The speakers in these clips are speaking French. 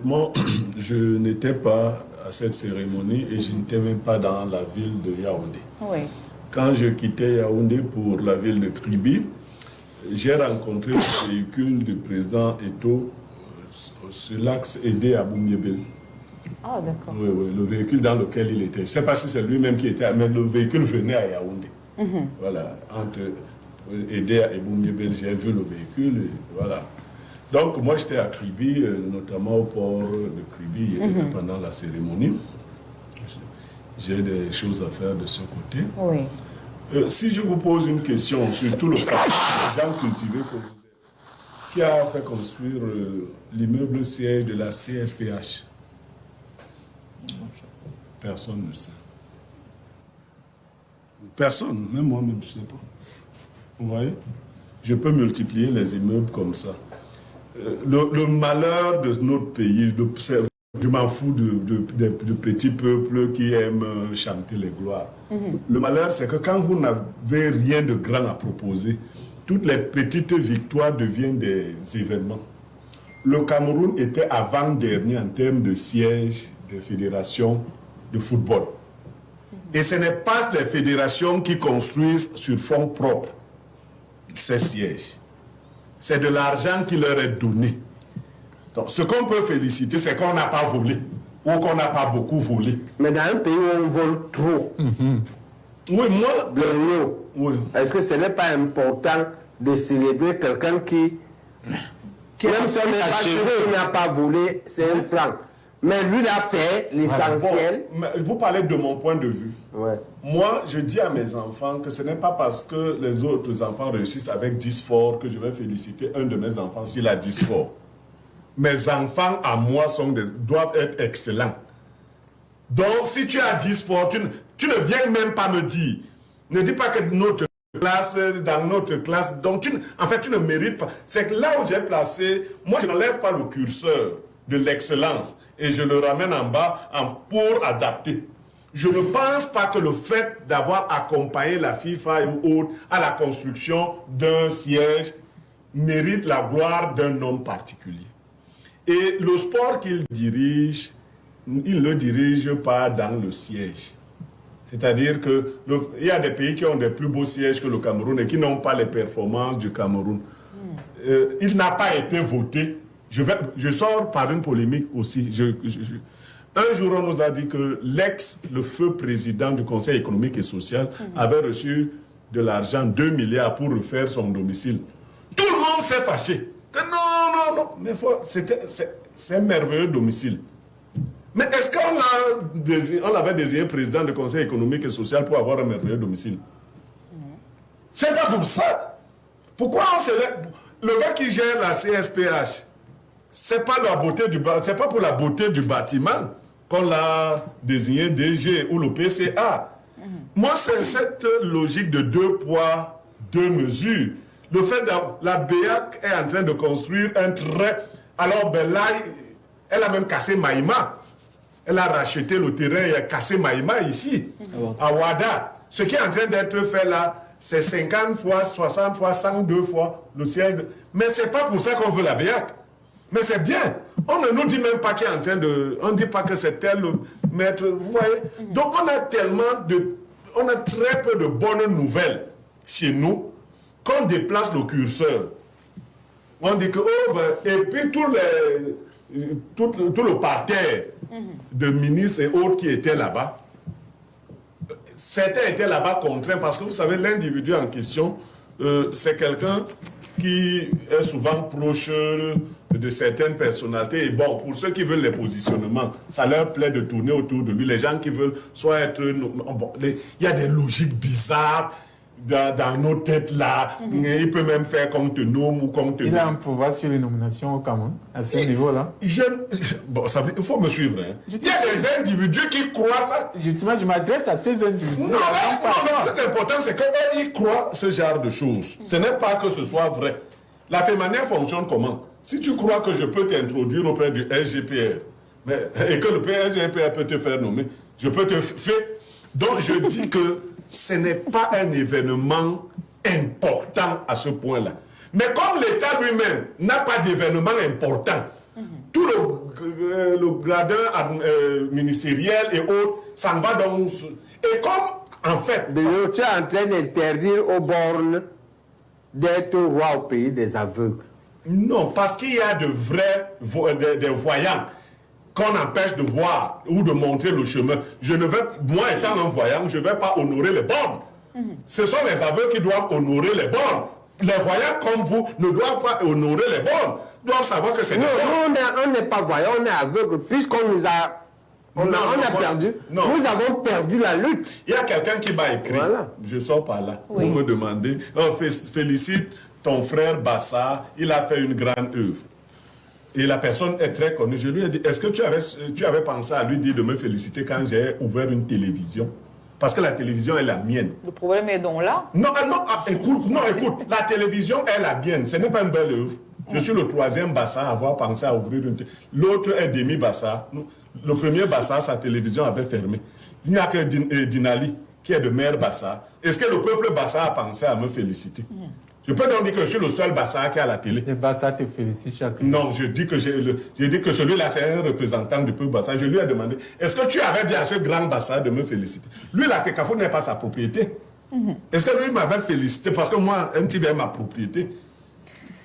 Moi, je n'étais pas à cette cérémonie et je n'étais même pas dans la ville de Yaoundé. Oui. Quand je quittais Yaoundé pour la ville de Kribi, j'ai rencontré le véhicule du président Eto'o sur l'axe aidé à Boumiébel. Ah, d'accord. Oui, oui, le véhicule dans lequel il était. Je ne sais pas si c'est lui-même qui était, mais le véhicule venait à Yaoundé. Voilà, entre Aidé et Boumiébel, j'ai vu le véhicule, et voilà. Donc, moi, j'étais à Kribi, notamment au port de Kribi, pendant la cérémonie. J'ai des choses à faire de ce côté. Oui. Si je vous pose une question sur tout le temps cultivé que vous êtes, qui a fait construire l'immeuble siège de la CSPH? Personne ne sait. Personne, même moi-même, je ne sais pas. Vous voyez? Je peux multiplier les immeubles comme ça. Le malheur de notre pays, je m'en fous de petits peuples qui aiment chanter les gloires. Le malheur, c'est que quand vous n'avez rien de grand à proposer, toutes les petites victoires deviennent des événements. Le Cameroun était avant-dernier en termes de sièges des fédérations de football. Et ce n'est pas les fédérations qui construisent sur fonds propres ces sièges. C'est de l'argent qui leur est donné. Donc, ce qu'on peut féliciter, c'est qu'on n'a pas volé ou qu'on n'a pas beaucoup volé. Mais dans un pays où on vole trop, oui, moi, de l'eau, oui. Est-ce que ce n'est pas important de célébrer quelqu'un qui même si on n'est pas sûr qu'il n'a pas volé, c'est un franc. Mais lui, il a fait l'essentiel. Bon, vous parlez de mon point de vue. Ouais. Moi, je dis à mes enfants que ce n'est pas parce que les autres enfants réussissent avec 10 forts que je vais féliciter un de mes enfants s'il a 10 forts. Mes enfants, à moi, doivent être excellents. Donc, si tu as 10 forts, tu ne viens même pas me dire. Ne dis pas que dans notre classe, donc en fait, tu ne mérites pas. C'est que là où j'ai placé, moi, je n'enlève pas le curseur de l'excellence et je le ramène en bas pour adapter. Je ne pense pas que le fait d'avoir accompagné la FIFA ou autre à la construction d'un siège mérite la gloire d'un homme particulier. Et le sport qu'il dirige, il ne le dirige pas dans le siège. C'est-à-dire qu'il y a des pays qui ont des plus beaux sièges que le Cameroun et qui n'ont pas les performances du Cameroun. Il n'a pas été voté. Je sors par une polémique aussi. Un jour, on nous a dit que le feu président du Conseil économique et social avait reçu de l'argent, 2 milliards pour refaire son domicile. Tout le monde s'est fâché. Que non, mais c'est un merveilleux domicile. Mais est-ce qu'on l'avait désigné président du Conseil économique et social pour avoir un merveilleux domicile? C'est pas pour ça. Pourquoi le gars qui gère la CSPH, c'est pas pour la beauté du bâtiment qu'on l'a désigné DG ou le PCA. Moi, c'est cette logique de 2 poids, 2 mesures. Le fait que la BEAC est en train de construire un trait. Alors, ben là, elle a même cassé Maïma. Elle a racheté le terrain et a cassé Maïma ici, à Ouada. Ce qui est en train d'être fait là, c'est 50 fois, 60 fois, 102 fois le siège. Mais ce n'est pas pour ça qu'on veut la BEAC. Mais c'est bien. On ne nous dit même pas qu'il est en train de... On ne dit pas que c'est tel maître. Vous voyez? Donc on a on a très peu de bonnes nouvelles chez nous qu'on déplace le curseur. On dit que... et puis tout le parterre de ministres et autres qui étaient là-bas, certains étaient là-bas contraints parce que vous savez, l'individu en question, c'est quelqu'un qui est souvent proche de certaines personnalités. Et bon, pour ceux qui veulent les positionnements, ça leur plaît de tourner autour de lui. Les gens qui veulent soit être... Bon, il y a des logiques bizarres dans nos têtes là. Il peut même faire comme te nomme ou comme te... Il a un pouvoir sur les nominations au Cameroun, à ce niveau-là. Bon, il faut me suivre. Hein. Il y a des individus qui croient ça. Justement, je m'adresse à ces individus. Non, le plus important, c'est qu'ils croient ce genre de choses. Ce n'est pas que ce soit vrai. La manière fonctionne comment? Si tu crois que je peux t'introduire auprès du SGPR, et que le SGPR peut te faire nommer, je peux te faire... Donc, je dis que ce n'est pas un événement important à ce point-là. Mais comme l'État lui-même n'a pas d'événement important, tout le le gradin ministériel et autres, ça en va dans... Et comme, en fait... Tu es en train d'interdire aux bornes d'être roi au pays des aveugles. Non, parce qu'il y a de vrais des voyants qu'on empêche de voir ou de montrer le chemin. Moi étant un voyant, je ne vais pas honorer les bornes. Ce sont les aveugles qui doivent honorer les bornes. Les voyants comme vous ne doivent pas honorer les bornes. Ils doivent savoir que c'est des bornes. On n'est pas voyants, on est aveugles, puisqu'on nous a... On a perdu. Non. Nous avons perdu la lutte. Il y a quelqu'un qui m'a écrit, je sors par là, pour me demander, félicite ton frère Bassa, il a fait une grande œuvre. Et la personne est très connue. Je lui ai dit, est-ce que tu avais pensé à lui dire de me féliciter quand j'ai ouvert une télévision? Parce que la télévision est la mienne. Le problème est donc là. Non, écoute, la télévision est la mienne. Ce n'est pas une belle œuvre. Je suis le troisième Bassa à avoir pensé à ouvrir une télévision. L'autre est Demi Bassa. Le premier Bassa, sa télévision avait fermé. Il n'y a que Dinali, qui est de Mère Bassa. Est-ce que le peuple Bassa a pensé à me féliciter? Je peux donc dire que je suis le seul Bassa qui est à la télé. Et Bassa te félicite chaque jour. Non, je dis que celui-là, c'est un représentant du peuple Bassa. Je lui ai demandé, est-ce que tu avais dit à ce grand Bassa de me féliciter? Lui, la FECAFO n'est pas sa propriété. Est-ce que lui m'avait félicité? Parce que moi, MTV est ma propriété.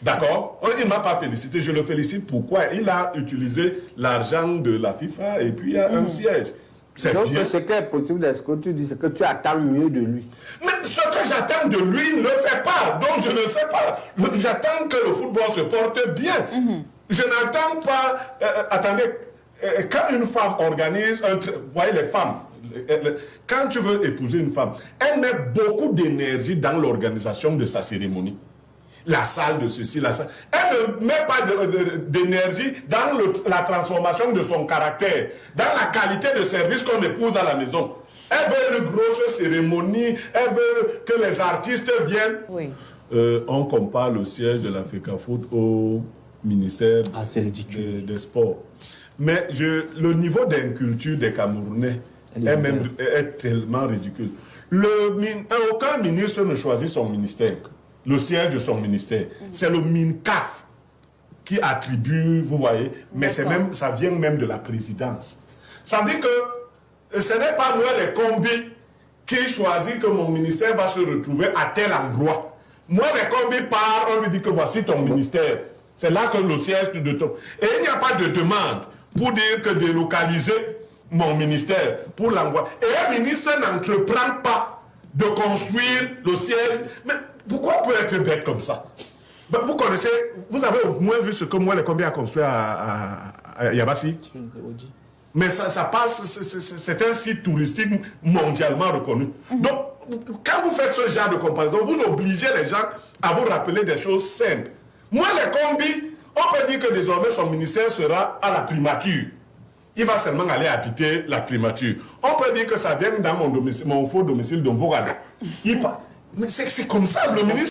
D'accord? Il ne m'a pas félicité. Je le félicite. Pourquoi? Il a utilisé l'argent de la FIFA et puis il y a un siège. Donc, ce qui est possible, ce que tu dis, c'est que tu attends mieux de lui. Mais ce que j'attends de lui, il ne le fait pas. Donc, je ne sais pas. J'attends que le football se porte bien. Je n'attends pas... attendez, quand une femme organise vous voyez les femmes, quand tu veux épouser une femme, elle met beaucoup d'énergie dans l'organisation de sa cérémonie. La salle de ceci, la salle. Elle ne met pas d'énergie dans la transformation de son caractère, dans la qualité de service qu'on épouse à la maison. Elle veut une grosse cérémonie, elle veut que les artistes viennent. Oui. On compare le siège de la FECAFOOT au ministère des Sports. Mais le niveau d'inculture des Camerounais est tellement ridicule. Aucun ministre ne choisit son ministère. Le siège de son ministère. C'est le MINCAF qui attribue, vous voyez, mais ça vient même de la présidence. Ça veut dire que ce n'est pas moi les combis qui choisit que mon ministère va se retrouver à tel endroit. Moi les combis part, on lui dit que voici ton ministère. C'est là que le siège de ton... Et il n'y a pas de demande pour dire que délocaliser mon ministère pour l'envoi. Et un ministre n'entreprend pas de construire le siège. Mais pourquoi on peut être bête comme ça? Vous connaissez, vous avez au moins vu ce que moi, les combien a construit à Yabassi? Mais ça passe, c'est un site touristique mondialement reconnu. Donc, quand vous faites ce genre de comparaison, vous obligez les gens à vous rappeler des choses simples. Moi, les combis, on peut dire que désormais son ministère sera à la primature. Il va seulement aller habiter la primature. On peut dire que ça vient dans mon faux domicile de Mvorada. Mais c'est comme ça, le ministre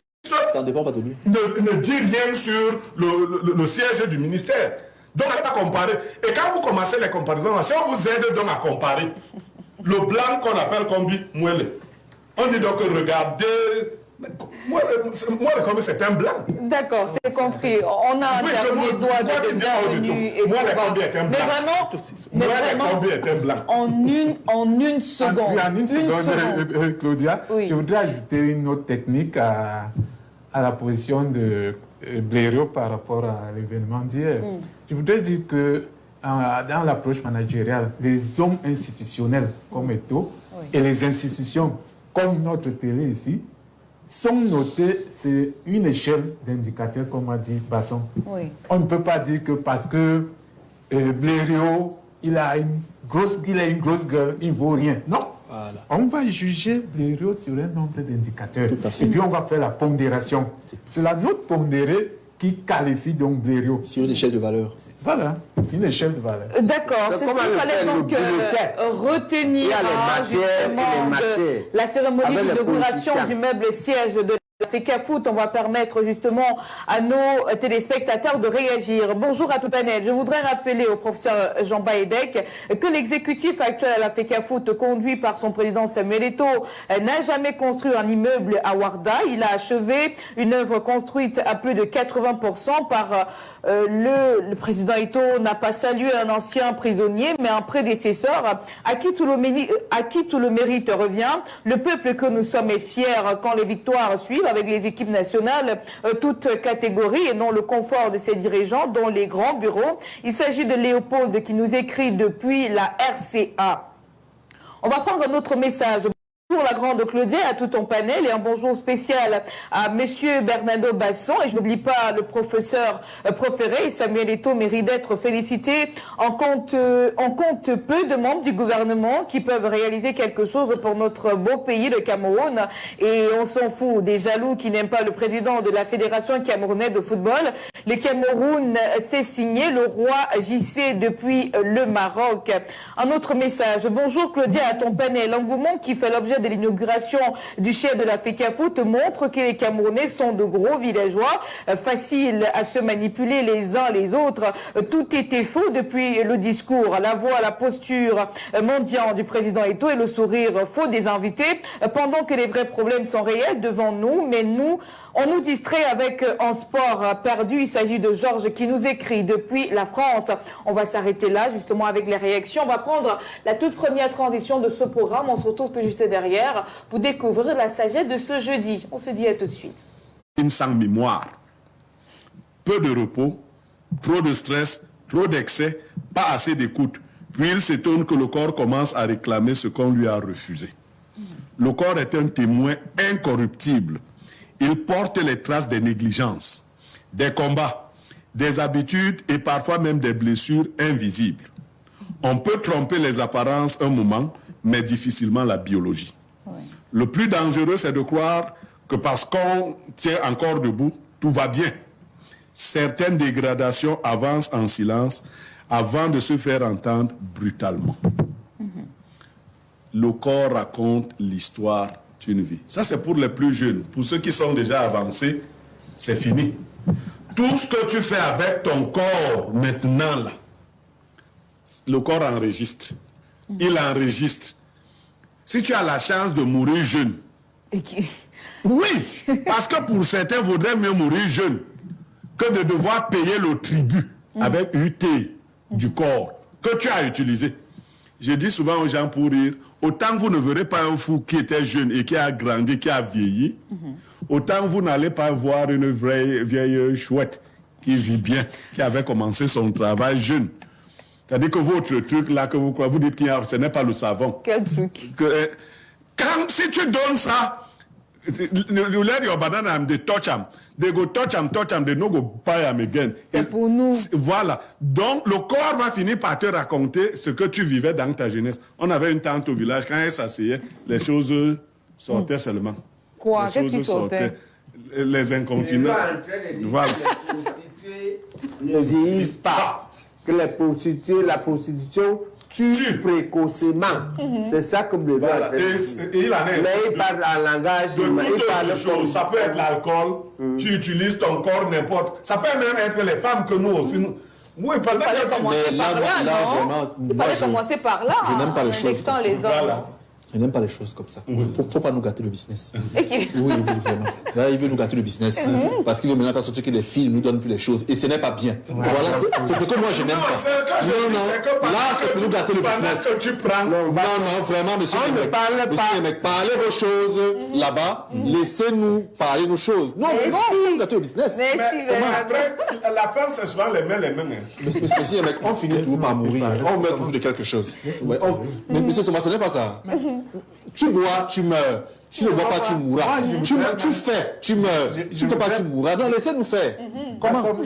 ça ne dépend pas de lui. Ne dit rien sur le siège du ministère. Donc, on ne va pas comparer. Et quand vous commencez les comparaisons, si on vous aide donc à comparer, le blanc qu'on appelle combi, Mouele, on dit donc regardez, moi c'est un blanc. D'accord, c'est compris. On a un dernier doigt de bienvenue. Moi, les combi est un blanc. Mais moi, les combi est un blanc. En une seconde. En une seconde, Claudia, je voudrais ajouter une autre technique à la position de Blériot par rapport à l'événement d'hier. Je voudrais dire que dans l'approche managériale, les hommes institutionnels comme Eto'o et les institutions comme notre télé ici sont notés sur une échelle d'indicateurs, comme a dit Basson. On ne peut pas dire que parce que Blériot, il a une grosse gueule, il ne vaut rien. Non. Voilà. On va juger Blériot sur un nombre d'indicateurs. Et puis on va faire la pondération. C'est la note pondérée qui qualifie donc Blériot. Sur une échelle de valeur. Voilà, une échelle de valeur. D'accord, c'est ce qu'il fallait donc retenir justement de la cérémonie d'inauguration du meuble siège de la FECAFOOT. On va permettre justement à nos téléspectateurs de réagir. Bonjour à tout panel. Je voudrais rappeler au professeur Jean Baédek que l'exécutif actuel à la FECAFOOT, conduit par son président Samuel Eto'o, n'a jamais construit un immeuble à Ouarda. Il a achevé une œuvre construite à plus de 80% par le président Eto'o n'a pas salué un ancien prisonnier, mais un prédécesseur à qui tout le mérite revient. Le peuple que nous sommes est fier quand les victoires suivent avec les équipes nationales, toutes catégories, et non le confort de ses dirigeants dans les grands bureaux. Il s'agit de Léopold qui nous écrit depuis la RCA. On va prendre un autre message. Bonjour la grande Claudia, à tout ton panel, et un bonjour spécial à monsieur Bernardo Basson. Et je n'oublie pas le professeur préféré, Samuel Eto'o mérite d'être félicité. On compte peu de membres du gouvernement qui peuvent réaliser quelque chose pour notre beau pays, le Cameroun. Et on s'en fout des jaloux qui n'aiment pas le président de la Fédération camerounaise de football. Le Cameroun s'est signé le roi JC depuis le Maroc. Un autre message. Bonjour Claudia, à ton panel. L'engouement qui fait l'objet de l'inauguration du chef de la FECAFOOT montre que les Camerounais sont de gros villageois, faciles à se manipuler les uns les autres. Tout était faux depuis le discours, la voix, la posture mendiante du président Eto'o et le sourire faux des invités, pendant que les vrais problèmes sont réels devant nous, mais nous, on nous distrait avec un sport perdu. Il s'agit de Georges qui nous écrit depuis la France. On va s'arrêter là, justement, avec les réactions. On va prendre la toute première transition de ce programme. On se retrouve tout juste derrière pour découvrir la sagesse de ce jeudi. On se dit à tout de suite. Sans mémoire, peu de repos, trop de stress, trop d'excès, pas assez d'écoute. Puis il s'étonne que le corps commence à réclamer ce qu'on lui a refusé. Le corps est un témoin incorruptible. Il porte les traces des négligences, des combats, des habitudes et parfois même des blessures invisibles. On peut tromper les apparences un moment, mais difficilement la biologie. Oui. Le plus dangereux, c'est de croire que parce qu'on tient encore debout, tout va bien. Certaines dégradations avancent en silence avant de se faire entendre brutalement. Le corps raconte l'histoire d'une vie. Ça, c'est pour les plus jeunes. Pour ceux qui sont déjà avancés, c'est fini. Tout ce que tu fais avec ton corps maintenant, là, le corps enregistre. Il enregistre. Si tu as la chance de mourir jeune, oui, parce que pour certains, il vaudrait mieux mourir jeune que de devoir payer le tribut avec UT du corps que tu as utilisé. Je dis souvent aux gens pour rire, autant vous ne verrez pas un fou qui était jeune et qui a grandi, qui a vieilli, autant vous n'allez pas voir une vieille chouette qui vit bien, qui avait commencé son travail jeune. C'est-à-dire que votre truc là, que vous dites que ce n'est pas le savon. Quel truc? Si tu donnes ça, you let your banana and they touch them. They go touch them, they no go buy them again. C'est pour nous. Voilà. Donc, le corps va finir par te raconter ce que tu vivais dans ta jeunesse. On avait une tante au village, quand elle s'asseyait, les choses sortaient seulement. Quoi? Qu'est-ce qui sortait? Les incontinents. Voilà. Ne vieillissent pas. Que la prostitution tue précocement. C'est ça que le voilà. Et il en est. Mais il parle en langage de toutes choses. Ça peut être l'alcool. Tu utilises ton corps n'importe. Ça peut même être les femmes que nous aussi. Oui, il fallait commencer par là, non? Il fallait commencer par là. Je n'aime pas les choses comme ça. Voilà. Je n'aime pas les choses comme ça. Il ne faut pas nous gâter le business. Oui, vraiment. Là, il veut nous gâter le business. Parce qu'il veut maintenant faire sortir que les filles ne nous donnent plus les choses. Et ce n'est pas bien. Voilà, c'est ce que moi je n'aime pas. Non. Là, c'est pour nous gâter le business. Non, vraiment, monsieur Yemek, parlez vos choses là-bas. Laissez-nous parler nos choses. Non, il faut nous gâter le business. Mais après, la femme, c'est souvent les mains. Monsieur Yemek, on finit toujours par mourir. On meurt toujours de quelque chose. Mais monsieur Thomas, ce n'est pas ça. Tu bois, tu meurs. Tu ne bois pas, tu mourras. Tu fais, tu meurs. Tu ne fais pas, tu mourras. Non, laissez-nous faire. Comment?